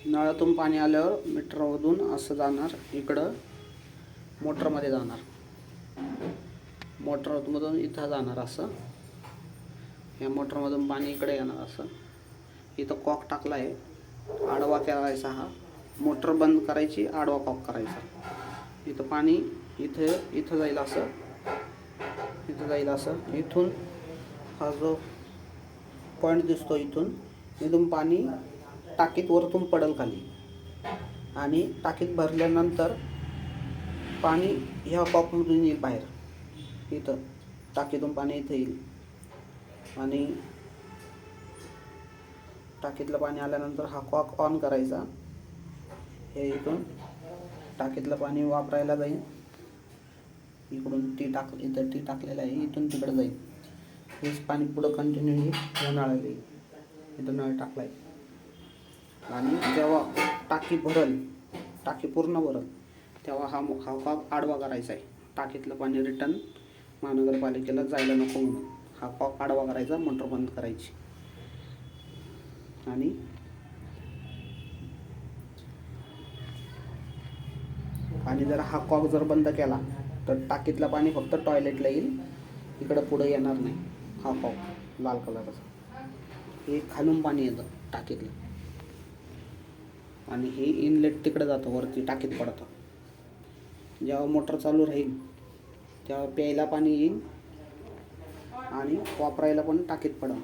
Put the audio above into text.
नळातून पाणी आल्यावर मीटरमधून असं जाणार, इकडं मोटरमध्ये जाणार, मोटरमधून इथं जाणार असं, या मोटरमधून पाणी इकडे येणार असं. इथं कॉक टाकला आहे, आडवा करायचा, हा मोटर बंद करायची, आडवा कॉक करायचा. इथं पाणी इथं जाईल असं, इथं जाईल असं. इथून हा जो पॉईंट दिसतो इथून पाणी टाकीत वरतून पडेल खाली, आणि टाकीत भरल्यानंतर पाणी ह्या कॉकमधून येईल बाहेर. इथं टाकीतून पाणी इथं येईल, आणि टाकीतलं पाणी आल्यानंतर हा कॉक ऑन करायचा. हे इथून टाकीतलं पाणी वापरायला जाईल, इकडून इथं टी टाकलेलं आहे, इथून तिकडे जाईल. हेच पाणी पुढं कंटिन्यू या नळाला येईल. इथं नळ टाकला आहे, आणि जेव्हा टाकी पूर्ण भरल तेव्हा हा कॉक आडवा करायचा आहे. टाकीतलं पाणी रिटर्न महानगरपालिकेला जायला नको म्हणून हा कॉक आडवा करायचा, मोटर बंद करायची. आणि जर हा कॉक जर बंद केला तर टाकीतलं पाणी फक्त टॉयलेटला येईल, इकडं पुढे येणार नाही. हा कॉक लाल कलरचा, हे खालून पाणी येतं टाकीतलं, आणि हे इनलेट तिकडे जातं, वरती टाकीत पडतं. जेव्हा मोटर चालू राहील तेव्हा प्यायला पाणी येईल, आणि वापरायला पण टाकीत पडेल.